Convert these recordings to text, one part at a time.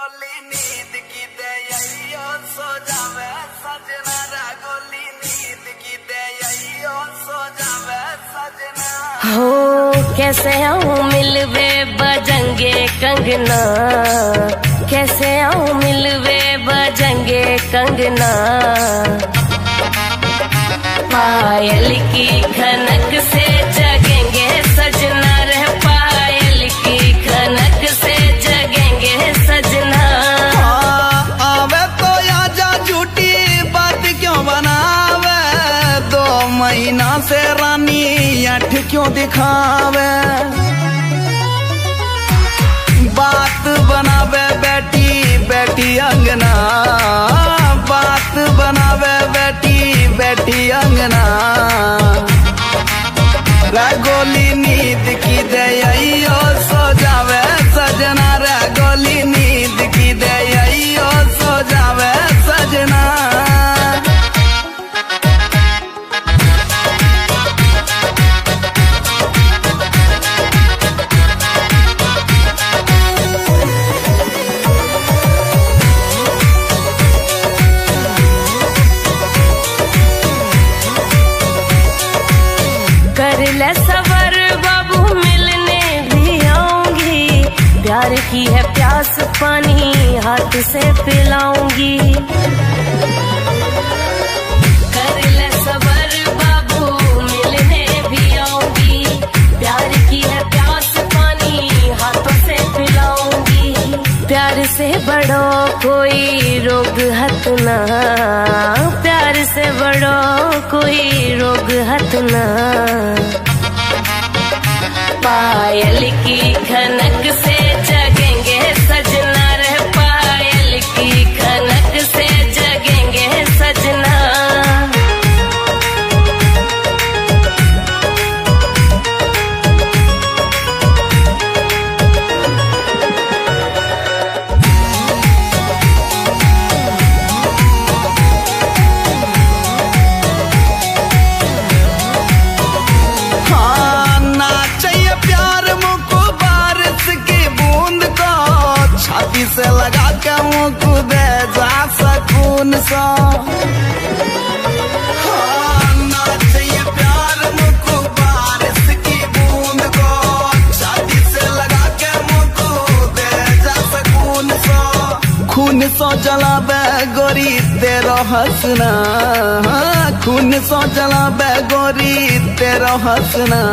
गोली नींद की दे सो जावे सजना गोली नींद की दे सो जावे सजना। हो कैसे आऊं मिलवे बजंगे कंगना, कैसे आऊं मिलवे बजंगे कंगना। पायल की खनक से जगेंगे सजना रे, पायल की खनक से जगेंगे सजना। आवे तो आजा झूठी बात क्यों बनावे, 2 महीना से रानी अठ क्यों दिखावे। बात बनावे बैठी बैठी अंगना, बात बनावे बैठी बैठी अंगना। गोली नींद की दे सो जावे सजना रे, गोली नींद की दे सो जावे सजना। कर ले सबर बाबू मिलने भी आऊंगी, प्यार की है प्यास पानी हाथ से पिलाऊंगी। कर ले सबर बाबू मिलने भी आऊंगी, प्यार की है प्यास पानी हाथों से पिलाऊंगी। प्यार से बड़ो कोई रोग हत ना, प्यार से बड़ो कोई रोग हत ना। पायल की खनक से जगेंगे सजना रे, पायल की खनक से जगेंगे सजना। छाती से लगा के मुँह दे जा सकून सा। ना चाहिए प्यार मुझको बारिश की बूंद को, छाती से लगा के मुँह दे जा सकून सा। खून सो जलावे गोरी तेरा हंसना, खून सो जलावे गोरी तेरा हंसना।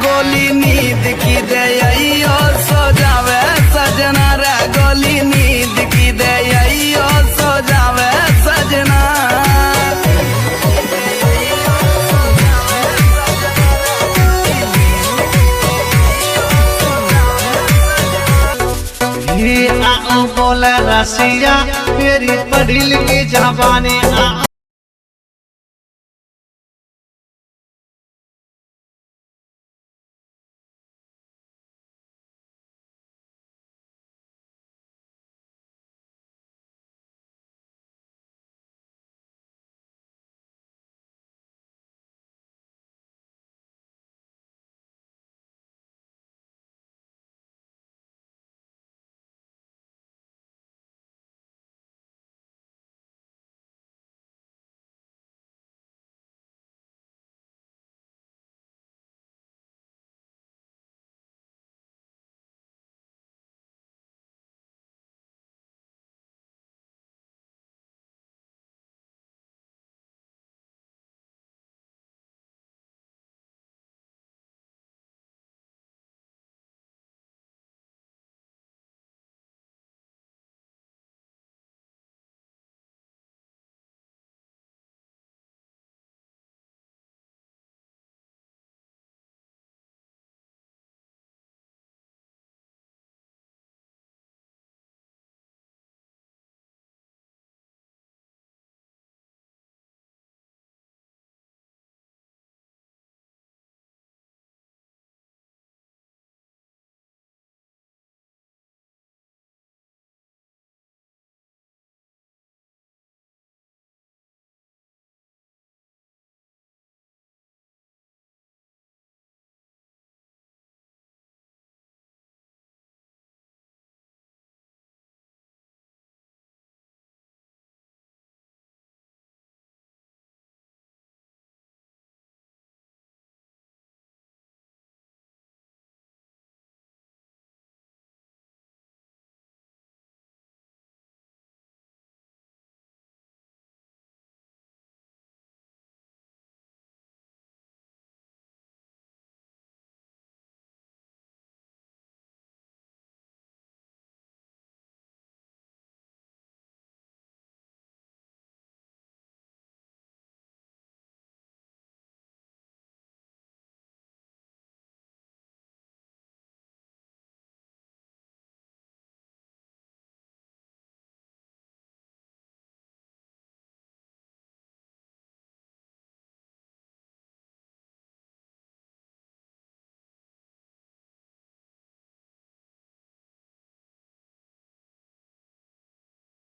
गोली नींद की दे सो जावे सजना रे, गोली नींद की दे सो जावे सजना। आओ बोले रसिया मेरी पढ़ी लिखी जवानी।